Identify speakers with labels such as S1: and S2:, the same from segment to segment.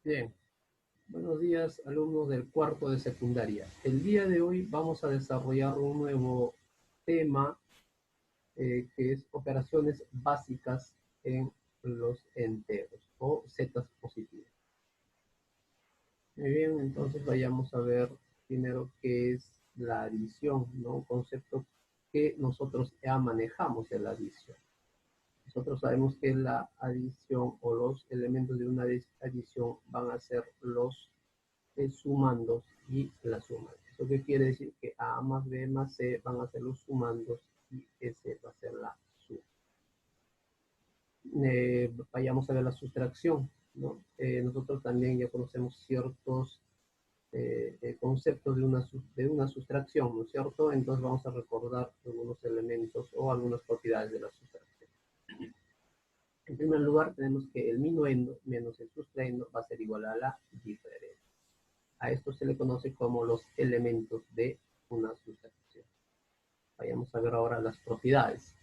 S1: Bien, buenos días alumnos del cuarto de secundaria. El día de hoy vamos a desarrollar un nuevo tema que es operaciones básicas en los enteros o zetas positivas. Muy bien, entonces vayamos a ver primero qué es la adición, ¿no? Un concepto que nosotros ya manejamos de la adición. Nosotros sabemos que la adición o los elementos de una adición van a ser los sumandos y la suma. ¿Eso qué quiere decir? Que A más B más C van a ser los sumandos y S va a ser la suma. Vayamos a ver la sustracción, ¿no? Nosotros también ya conocemos ciertos conceptos de una sustracción, ¿no es cierto? Entonces vamos a recordar algunos elementos o algunas propiedades de la sustracción. En primer lugar, tenemos que el minuendo menos el sustraendo va a ser igual a la diferencia. A esto se le conoce como los elementos de una sustracción. Vayamos a ver ahora las propiedades.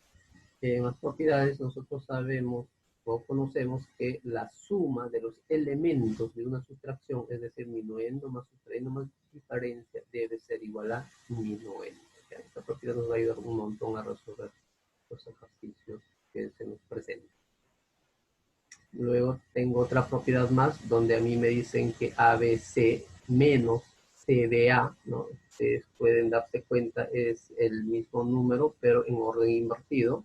S1: En las propiedades nosotros sabemos o conocemos que la suma de los elementos de una sustracción, es decir, minuendo más sustraendo más diferencia, debe ser igual a minuendo. Esta propiedad nos va a ayudar un montón a resolver los ejercicios que se nos presentan. Luego tengo otra propiedad más donde a mí me dicen que ABC menos CDA, ¿no? Ustedes pueden darse cuenta, es el mismo número, pero en orden invertido.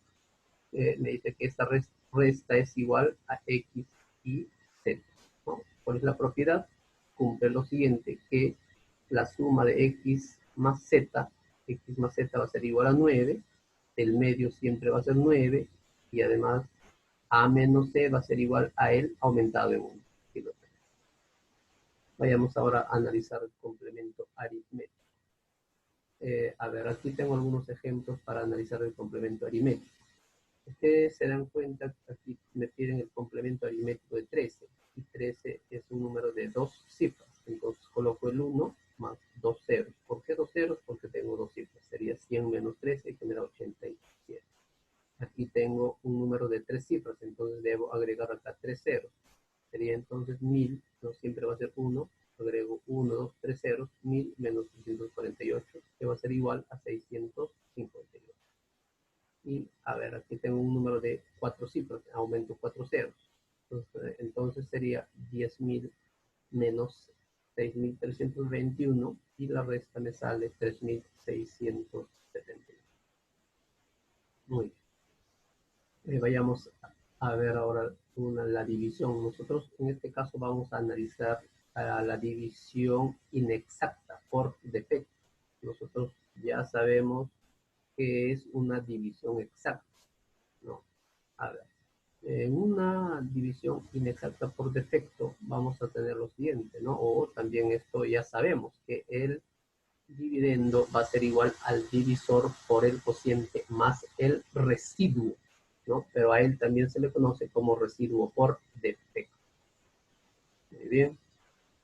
S1: Me dice que esta resta es igual a X y Z, ¿no? ¿Cuál es la propiedad? Cumple lo siguiente, que la suma de X más Z va a ser igual a 9, el medio siempre va a ser 9, y además a menos C va a ser igual a L aumentado en 1. Vayamos ahora a analizar el complemento aritmético. A ver, aquí tengo algunos ejemplos para analizar el complemento aritmético. Ustedes se dan cuenta que aquí me piden el complemento aritmético de 13. Y 13 es un número de dos cifras. Entonces coloco el 1 más dos ceros. ¿Por qué dos ceros? Porque tengo dos cifras. Sería 100 menos 13, que me da 87. Aquí tengo un número de tres cifras, entonces debo agregar acá tres ceros. Sería entonces 1000, no siempre va a ser 1, agrego 1, 2, 3 ceros, 1000 menos 348, que va a ser igual a 658. Y a ver, aquí tengo un número de cuatro cifras, aumento cuatro ceros. Entonces sería 10.000 menos 6.321 y la resta me sale 3.671. Muy bien. Vayamos a ver ahora la división. Nosotros en este caso vamos a analizar la división inexacta por defecto. Nosotros ya sabemos que es una división exacta, ¿no? A ver, en una división inexacta por defecto vamos a tener lo siguiente, ¿no? O también esto ya sabemos que el dividendo va a ser igual al divisor por el cociente más el residuo, ¿no? Pero a él también se le conoce como residuo por defecto. Muy bien.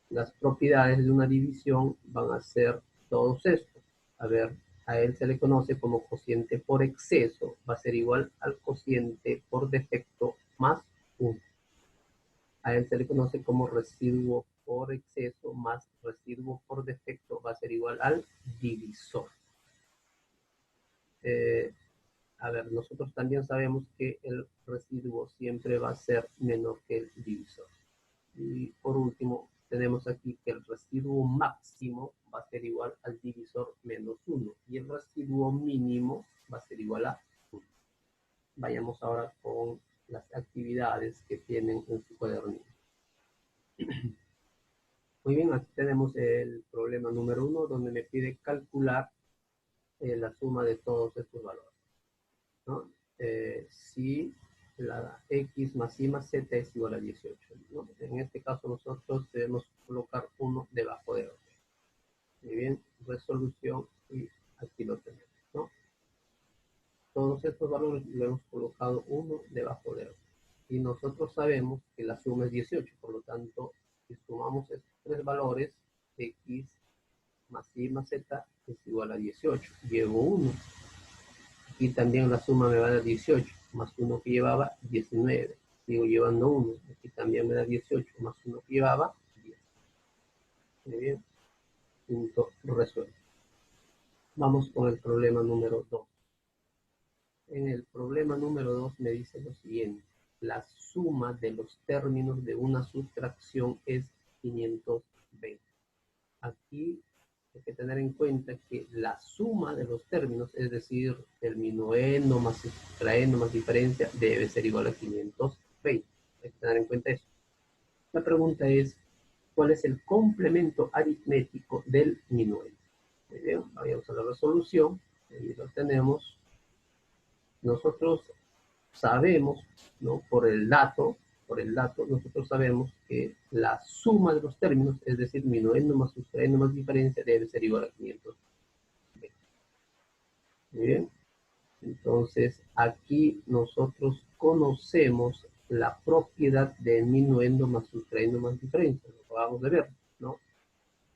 S1: Las propiedades de una división van a ser todos estos. A ver, a él se le conoce como cociente por exceso, va a ser igual al cociente por defecto más 1. A él se le conoce como residuo por exceso más residuo por defecto, va a ser igual al divisor. A ver, nosotros también sabemos que el residuo siempre va a ser menor que el divisor. Y por último, tenemos aquí que el residuo máximo va a ser igual al divisor menos 1 y el residuo mínimo va a ser igual a 1. Vayamos ahora con las actividades que tienen en su cuadernillo. Muy bien, aquí tenemos el problema número 1 donde me pide calcular la suma de todos estos valores, ¿no? Si la x más y más z es igual a 18, ¿no? En este caso nosotros debemos colocar uno debajo de otro. Muy bien, resolución y aquí lo tenemos, ¿no? Todos estos valores lo hemos colocado uno debajo de otro. Y nosotros sabemos que la suma es 18, por lo tanto, si sumamos estos tres valores, x más y más z es igual a 18. Llevo 1. Y también la suma me va a dar 18, más 1 que llevaba 19. Sigo llevando 1, Aquí también me da 18 más 1 que llevaba, 10. Muy bien, punto resuelto. Vamos con el problema número 2. En el problema número 2 me dice lo siguiente. La suma de los términos de una sustracción es 520. Aquí hay que tener en cuenta que la suma de los términos, es decir, el minuendo más extraendo más diferencia, debe ser igual a 520. Hay que tener en cuenta eso. La pregunta es, ¿cuál es el complemento aritmético del minuendo? Muy bien, vayamos a la resolución. Ahí lo tenemos. Nosotros sabemos, ¿no? Por el dato, nosotros sabemos que la suma de los términos, es decir, minuendo más sustraendo más diferencia, debe ser igual a 500. Muy bien. Entonces, aquí nosotros conocemos la propiedad de minuendo más sustrayendo más diferencia. Lo acabamos de ver, ¿no?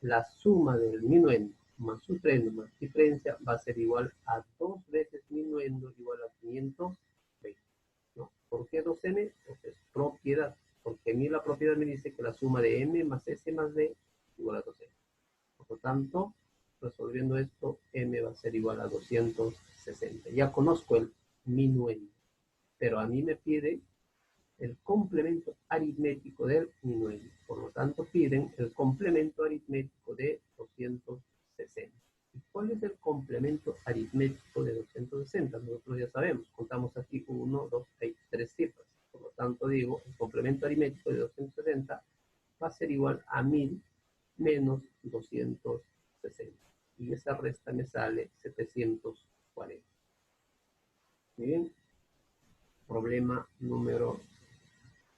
S1: La suma del minuendo más sustrayendo más diferencia va a ser igual a 2 veces minuendo igual a 520, ¿no? ¿Por qué 2m? Pues es propiedad. Porque a mí la propiedad me dice que la suma de m más s más d igual a 2m. Por lo tanto, resolviendo esto, m va a ser igual a 260. Ya conozco el minuendo, pero a mí me pide el complemento aritmético del minuendo. Por lo tanto, piden el complemento aritmético de 260. ¿Y cuál es el complemento aritmético de 260? Nosotros ya sabemos, contamos aquí 1, 2, hay 3 cifras. Por lo tanto, digo, el complemento aritmético de 260 va a ser igual a 1000 menos 260. Y esa resta me sale 740. Muy bien. Problema número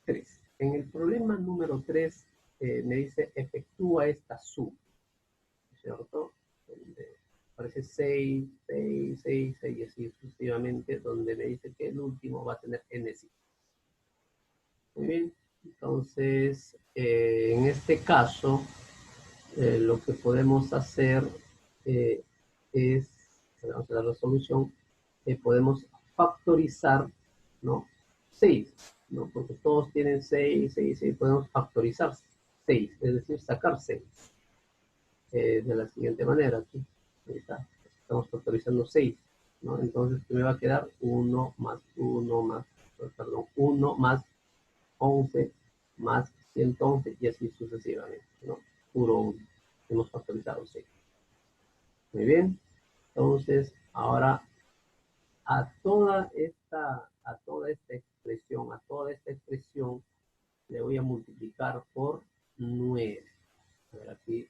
S1: 3. En el problema número 3 me dice efectúa esta suma, ¿cierto? Donde aparece 6, 6, 6, 6 y así sucesivamente, donde me dice que el último va a tener n cifras. Muy bien, entonces en este caso lo que podemos hacer es, vamos a la resolución, podemos factorizar, ¿no? 6, ¿no? Porque todos tienen 6, 6, 6, podemos factorizar 6, es decir, sacar 6. De la siguiente manera, aquí, ahí está, estamos factorizando 6, ¿no? Entonces, ¿qué me va a quedar? 1 más 1 más, perdón, 1 más 11 más 111 y así sucesivamente, ¿no? Puro 1. Hemos factorizado 6. Muy bien. Entonces, ahora a toda esta expresión le voy a multiplicar por 9. A ver, aquí,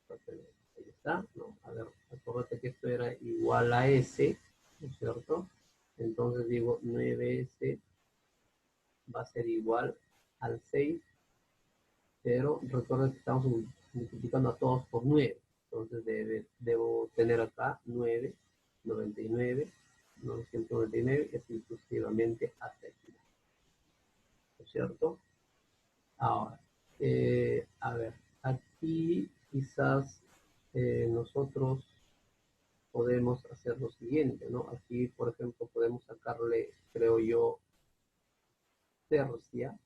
S1: ahí está, ¿no? A ver, acuérdate que esto era igual a S, ¿no es cierto? Entonces digo 9S va a ser igual al 6, pero recuerda que estamos multiplicando a todos por 9. Entonces debo tener acá 9, 99, 999 y así sucesivamente hasta aquí. ¿No es cierto? Ahora, a ver, aquí quizás nosotros podemos hacer lo siguiente, ¿no? Aquí, por ejemplo, podemos sacarle, creo yo, tercia,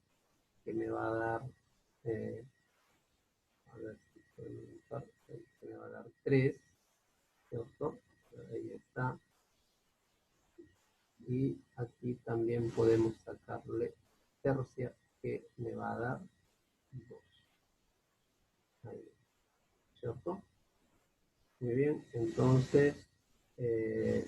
S1: que me va a dar, a ver si podemos usar, que me va a dar 3, ¿cierto? Ahí está. Y aquí también podemos sacarle tercia, que me va a dar 2. Ahí, ¿cierto? Muy bien, entonces, ¿qué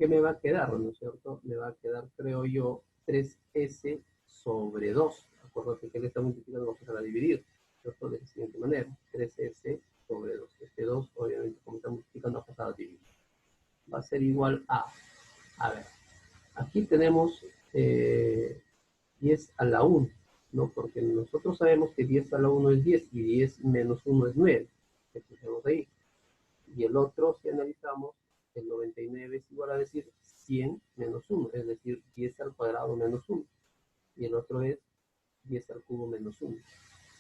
S1: me va a quedar, no es cierto? Me va a quedar, creo yo, 3S sobre 2. Acuérdate que le está multiplicando, vamos a empezar a dividir, ¿cierto? De la siguiente manera, 3S sobre 2. Este 2, obviamente, como está multiplicando, ha pasado a dividir. Va a ser igual a ver, aquí tenemos 10 a la 1, ¿no? Porque nosotros sabemos que 10 a la 1 es 10 y 10 menos 1 es 9. Que pusimos ahí. Y el otro, si analizamos, el 99 es igual a decir 100 menos 1, es decir, 10 al cuadrado menos 1. Y el otro es 10 al cubo menos 1,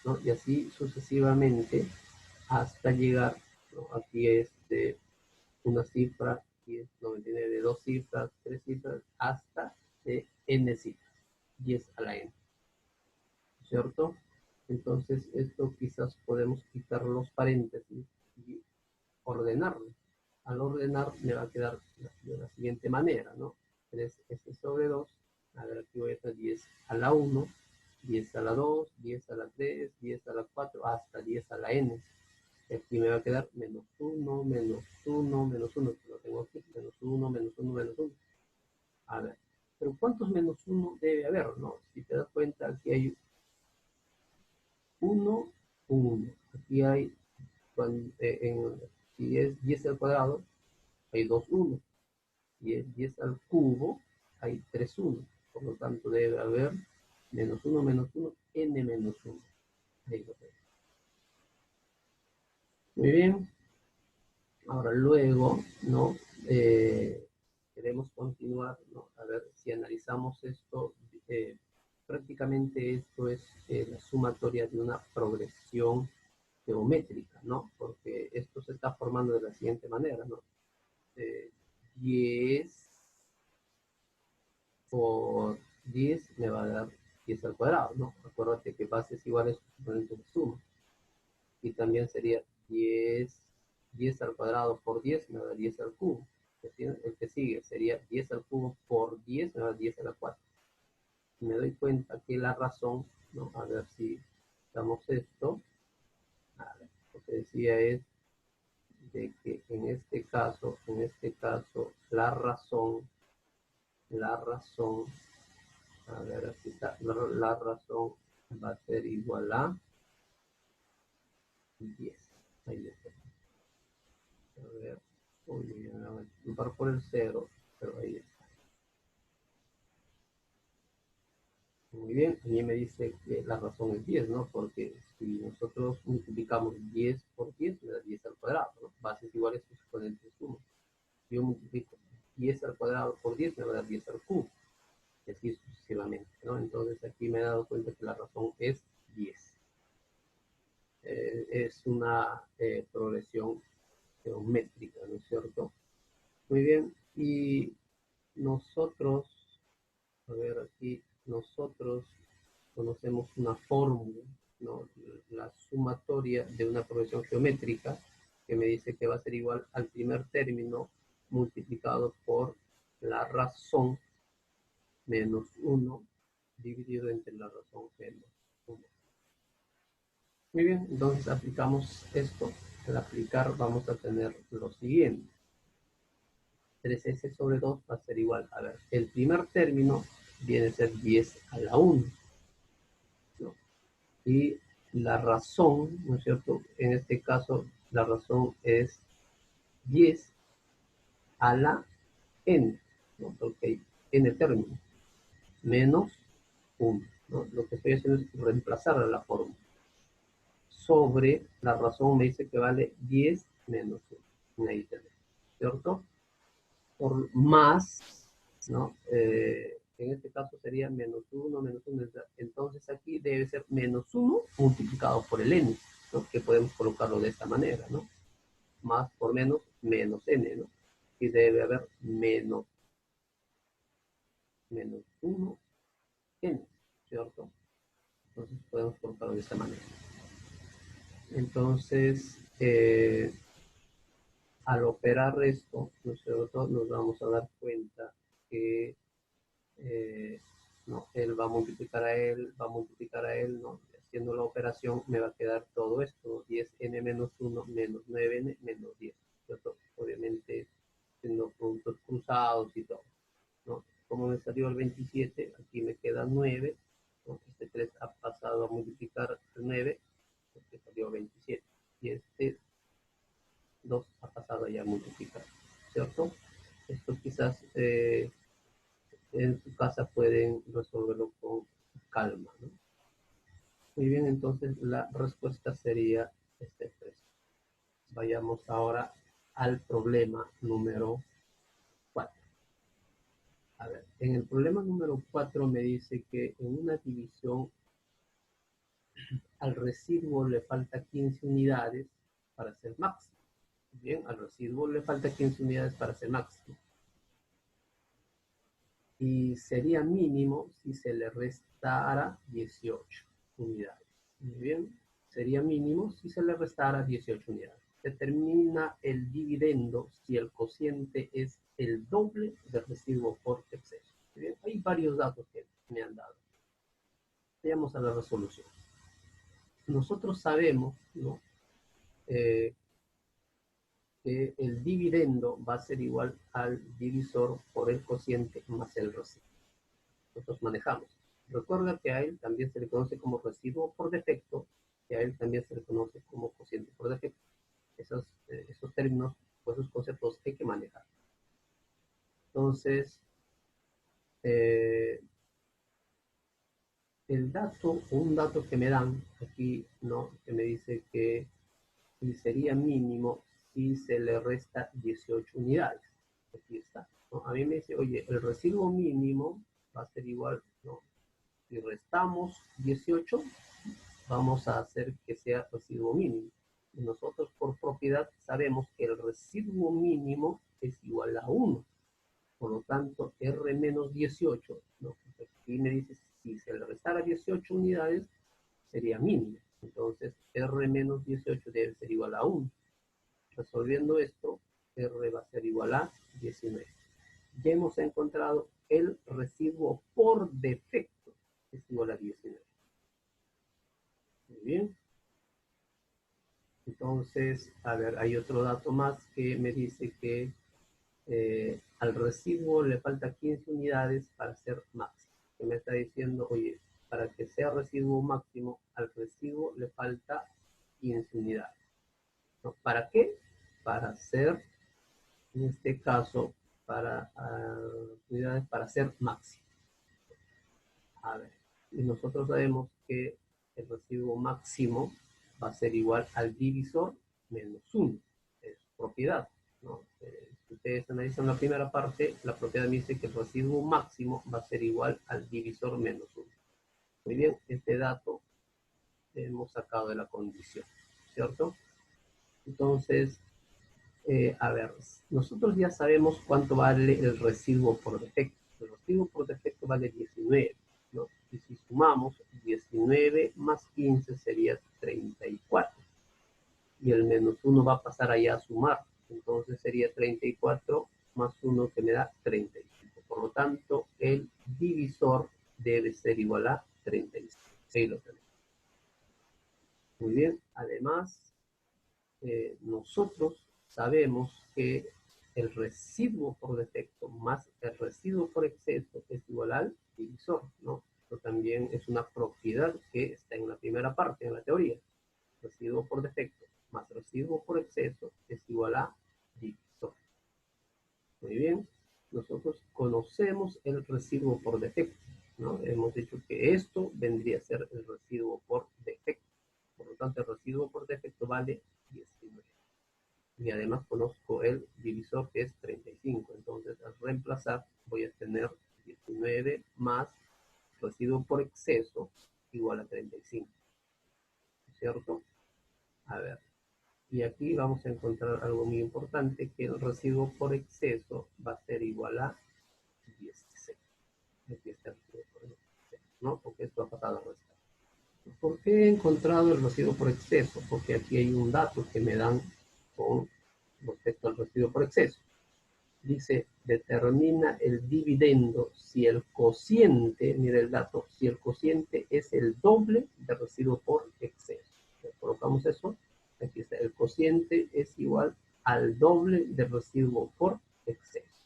S1: ¿no? Y así sucesivamente hasta llegar, ¿no? Aquí es de una cifra, aquí es 99 de 2 cifras, 3 cifras, hasta de n cifras. 10 a la n, ¿cierto? Entonces esto quizás podemos quitar los paréntesis y ordenarlo. Al ordenar me va a quedar de la siguiente manera, ¿no? 3s sobre 2, a ver, aquí voy a estar 10 a la 1, 10 a la 2, 10 a la 3, 10 a la 4, hasta 10 a la n. Aquí me va a quedar menos 1, menos 1, menos 1, que lo tengo aquí, menos 1, menos 1, menos 1. A ver, pero ¿cuántos menos 1 debe haber, no? Si te das cuenta, aquí hay 1, 1. Aquí hay, si es 10 al cuadrado, hay 2 1. Si es 10 al cubo, hay 3 1. Por lo tanto, debe haber menos 1, n menos 1. Ahí lo tengo. Muy bien. Ahora, luego, ¿no? Queremos continuar, ¿no? A ver si analizamos esto. Prácticamente esto es la sumatoria de una progresión geométrica, ¿no? Porque esto se está formando de la siguiente manera, ¿no? 10 por 10 me va a dar 10 al cuadrado, ¿no? Acuérdate que bases iguales exponentes de suma. Y también sería 10 al cuadrado por 10 me da 10 al cubo. El que sigue sería 10 al cubo por 10 me da 10 a la 4. Y me doy cuenta que la razón, ¿no? A ver si damos esto. A ver, lo que decía es de que en este caso, la razón, a ver, aquí está, la razón va a ser igual a 10. Ahí está. A ver, uy, me por el 0, pero ahí está. Muy bien, a mí me dice que la razón es 10, ¿no? Porque si nosotros multiplicamos 10 por 10, me da 10 al cuadrado, ¿no? Bases iguales, exponentes suman. Yo multiplico 10 al cuadrado por 10, me va a dar 10 al cubo. Y así sucesivamente, ¿no? Entonces aquí me he dado cuenta que la razón es 10. Es una progresión geométrica, ¿no es cierto? Muy bien, y nosotros, a ver aquí, nosotros conocemos una fórmula, ¿no? La sumatoria de una progresión geométrica que me dice que va a ser igual al primer término multiplicado por la razón menos 1 dividido entre la razón menos 1. Muy bien, entonces aplicamos esto. Al aplicar vamos a tener lo siguiente. 3s sobre 2 va a ser igual, a ver, el primer término viene a ser 10 a la 1, ¿no? Y la razón, ¿no es cierto? En este caso, la razón es 10 a la n, ¿no? Porque hay n términos, menos 1, ¿no? Lo que estoy haciendo es reemplazar a la fórmula. Sobre la razón me dice que vale 10 menos 1. Ahí tenemos, ¿cierto? Por más, ¿no? En este caso sería menos 1, menos 1. Entonces aquí debe ser menos 1 multiplicado por el n, ¿no? Que podemos colocarlo de esta manera, ¿no? Más por menos, menos n, ¿no? Y debe haber menos 1 n, ¿cierto? Entonces podemos colocarlo de esta manera. Entonces, al operar esto, nosotros nos vamos a dar cuenta que no, él va a multiplicar a él, ¿no? Haciendo la operación me va a quedar todo esto, 10n menos 1 menos 9n menos 10, ¿cierto? Obviamente haciendo puntos cruzados y todo, ¿no? Como me salió el 27, aquí me queda 9, ¿no? Este 3 ha pasado a multiplicar el 9, porque salió 27, y este 2 ha pasado ya a multiplicar, ¿cierto? Esto quizás en su casa pueden resolverlo con calma, ¿no? Muy bien, entonces la respuesta sería este 3. Vayamos ahora al problema número 4. A ver, en el problema número 4 me dice que en una división al residuo le falta 15 unidades para ser máximo. Bien, al residuo le falta 15 unidades para ser máximo. y sería mínimo si se le restara 18 unidades. Muy bien, sería mínimo si se le restara 18 unidades. Determina el dividendo si el cociente es el doble del residuo por exceso. Muy bien, hay varios datos que me han dado. Vayamos a la resolución. Nosotros sabemos, ¿no? Que el dividendo va a ser igual al divisor por el cociente más el residuo. Nosotros manejamos. Recuerda que a él también se le conoce como residuo por defecto, y a él también se le conoce como cociente por defecto. Esos términos o esos conceptos hay que manejar. Entonces, un dato que me dan aquí, ¿no? Que me dice que sería mínimo si se le resta 18 unidades. Aquí está, ¿no? A mí me dice, oye, el residuo mínimo va a ser igual, ¿no? Si restamos 18, vamos a hacer que sea residuo mínimo. Y nosotros por propiedad sabemos que el residuo mínimo es igual a 1. Por lo tanto, R menos 18, ¿no? Aquí me dice, si se le restara 18 unidades, sería mínimo. Entonces, R menos 18 debe ser igual a 1. Resolviendo esto, R va a ser igual a 19. Ya hemos encontrado el residuo por defecto, es igual a 19. Muy bien. Entonces, a ver, hay otro dato más que me dice que al residuo le falta 15 unidades para ser máximo. Que me está diciendo, oye, para que sea residuo máximo, al residuo le falta 15 unidades. ¿No? ¿Para qué? Para hacer, en este caso, para unidades para ser máximo. A ver, y nosotros sabemos que el residuo máximo va a ser igual al divisor menos 1. Es propiedad, ¿no? Si ustedes analizan la primera parte, la propiedad me dice que el residuo máximo va a ser igual al divisor menos 1. Muy bien, este dato hemos sacado de la condición, ¿cierto? Entonces, a ver, nosotros ya sabemos cuánto vale el residuo por defecto. El residuo por defecto vale 19, ¿no? Y si sumamos 19 más 15 sería 34. Y el menos 1 va a pasar allá a sumar. Entonces sería 34 más 1 que me da 35. Por lo tanto, el divisor debe ser igual a 35. Ahí lo tenemos. Muy bien. Además, nosotros sabemos que el residuo por defecto más el residuo por exceso es igual al divisor, ¿no? Esto también es una propiedad que está en la primera parte, en la teoría. Residuo por defecto más residuo por exceso es igual a divisor. Muy bien, nosotros conocemos el residuo por defecto, ¿no? Hemos dicho que esto vendría a ser el residuo por defecto. Por lo tanto, el residuo por defecto vale 19. Y además conozco el divisor que es 35. Entonces, al reemplazar, voy a tener 19 más residuo por exceso igual a 35. ¿Cierto? A ver. Y aquí vamos a encontrar algo muy importante, que el residuo por exceso va a ser igual a 16. Aquí está el residuo por exceso, ¿no? Porque esto ha pasado a restar. ¿Por qué he encontrado el residuo por exceso? Porque aquí hay un dato que me dan con respecto al residuo por exceso. Dice, determina el dividendo si el cociente, mira el dato, si el cociente es el doble del residuo por exceso. Colocamos eso, aquí está, el cociente es igual al doble del residuo por exceso.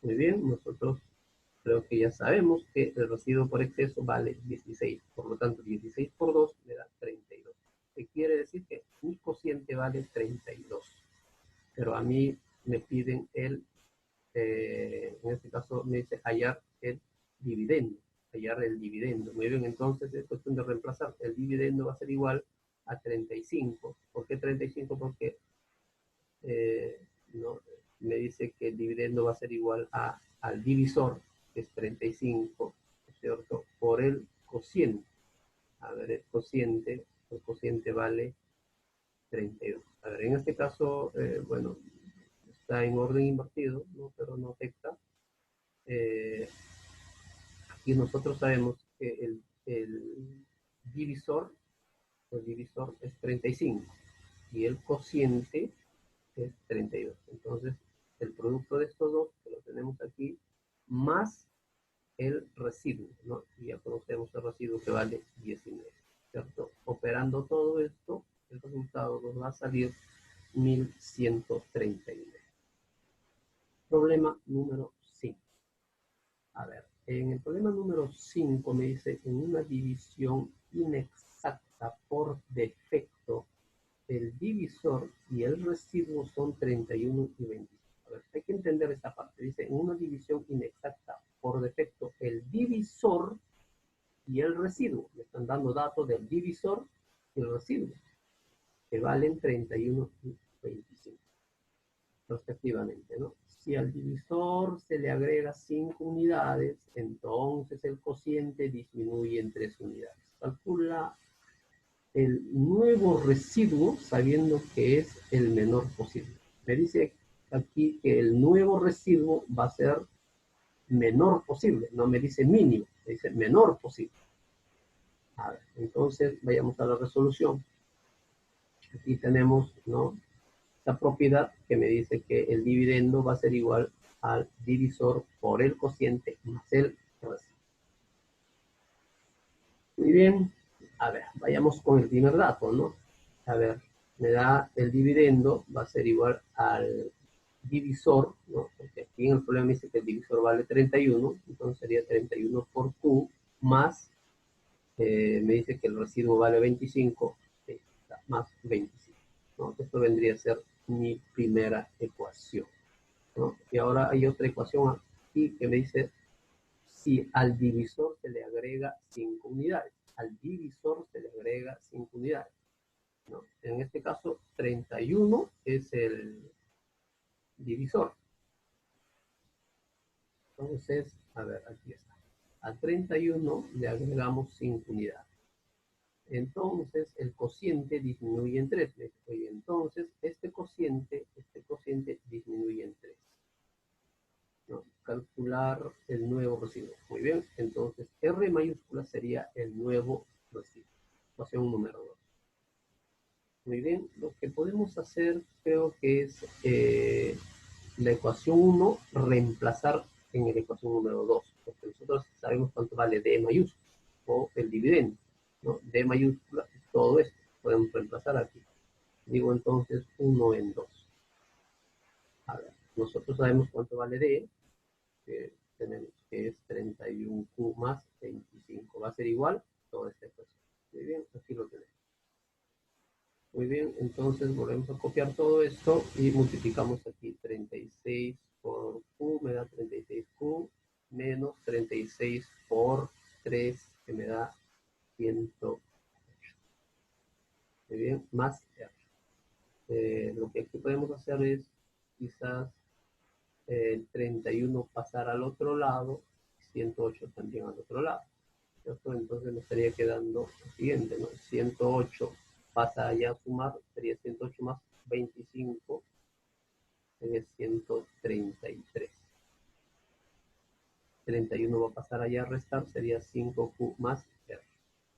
S1: Muy bien, nosotros creo que ya sabemos que el residuo por exceso vale 16, por lo tanto 16 por 2 me da 32. ¿Qué quiere decir? Que mi cociente vale 32, pero a mí me piden en este caso me dice hallar el dividendo, Muy bien, entonces es cuestión de reemplazar. El dividendo va a ser igual a 35. ¿Por qué 35? Porque no, me dice que el dividendo va a ser igual al divisor, que es 35, ¿cierto? Por el cociente. A ver, el cociente vale 32. A ver, en este caso, bueno, está en orden invertido, ¿no? Pero no afecta. aquí nosotros sabemos que divisor, el divisor es 35 y el cociente es 32. Entonces, el producto de estos dos, que lo tenemos aquí, más el residuo, ¿no? Y ya conocemos el residuo que vale 19, ¿cierto? Operando todo esto, el resultado nos va a salir 1139. Problema número 5. A ver, en el problema número 5 me dice, en una división inexacta por defecto, el divisor y el residuo son 31 y 25. A ver, hay que entender esta parte. Dice, en una división inexacta por defecto, el divisor y el residuo. Me están dando datos del divisor y el residuo, que valen 31 y 25, respectivamente, ¿no? Si al divisor se le agrega 5 unidades, entonces el cociente disminuye en 3 unidades. Calcula el nuevo residuo sabiendo que es el menor posible. Me dice aquí que el nuevo residuo va a ser menor posible, no me dice mínimo, me dice menor posible. A ver, entonces vayamos a la resolución. Aquí tenemos, ¿no?, esta propiedad que me dice que el dividendo va a ser igual al divisor por el cociente más el residuo. Muy bien, a ver, vayamos con el primer dato, ¿no? A ver, me da el dividendo, va a ser igual al divisor, ¿no? Porque aquí en el problema me dice que el divisor vale 31, entonces sería 31 por Q más, me dice que el residuo vale 25, más 25, ¿no? Esto vendría a ser mi primera ecuación, ¿no? Y ahora hay otra ecuación aquí que me dice si al divisor se le agrega 5 unidades. Al divisor se le agrega 5 unidades, ¿no? En este caso, 31 es el divisor. Entonces, a ver, aquí está. A 31 le agregamos 5 unidades. Entonces, el cociente disminuye en 3. Oye, entonces, este cociente disminuye en 3. ¿No? Calcular el nuevo residuo. Muy bien, entonces R mayúscula sería el nuevo residuo. Ecuación número 2. Muy bien, lo que podemos hacer creo que es la ecuación 1 reemplazar en la ecuación número 2, porque nosotros sabemos cuánto vale D mayúscula o el dividendo, ¿no? D mayúscula, todo esto podemos reemplazar aquí. Digo entonces 1 en 2. A ver, nosotros sabemos cuánto vale D, que tenemos que es 31Q más 25. Va a ser igual toda esta ecuación. Muy bien, aquí lo tenemos. Muy bien, entonces volvemos a copiar todo esto y multiplicamos aquí 36 por Q, me da 36Q, menos 36 por 3, que me da 108. Muy bien, más R. Lo que aquí podemos hacer es quizás el 31 pasar al otro lado, 108 también al otro lado, ¿cierto? Entonces me estaría quedando lo siguiente, ¿no? 108 pasa allá a sumar, sería 108 más 25, sería 133. 31 va a pasar allá a restar, sería 5Q más R.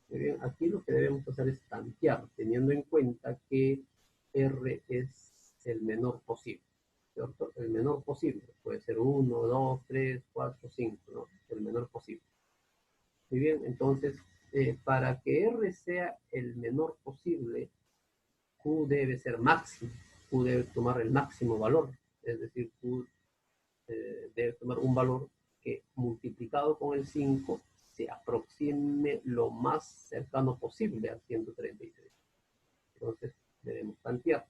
S1: Muy bien, aquí lo que debemos hacer es tantear, teniendo en cuenta que R es el menor posible, ¿cierto? El menor posible, puede ser 1, 2, 3, 4, 5, ¿no? El menor posible. Muy bien, entonces, para que R sea el menor posible, Q debe ser máximo, Q debe tomar el máximo valor, es decir, Q debe tomar un valor que multiplicado con el 5 se aproxime lo más cercano posible a 133. Entonces, debemos tantear.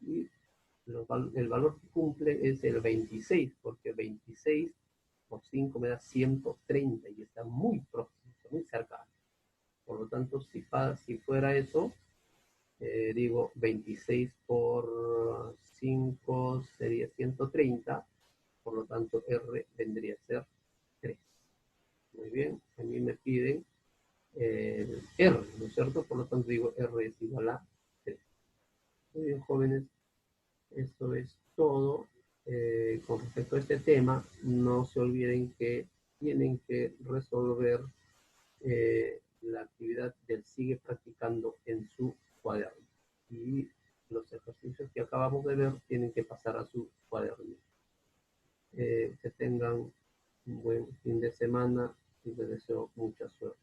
S1: Y el valor que cumple es el 26, porque 26 por 5 me da 130 y está muy próximo, está muy cercano. Por lo tanto, si fuera eso, digo 26 por 5 sería 130, por lo tanto R vendría a ser 3. Muy bien, a mí me piden R, ¿no es cierto? Por lo tanto digo R es igual a 3. Muy bien, jóvenes, esto es todo. con respecto a este tema, no se olviden que tienen que resolver la actividad del sigue practicando en su cuaderno. Y los ejercicios que acabamos de ver tienen que pasar a su cuaderno. Que tengan un buen fin de semana y les deseo mucha suerte.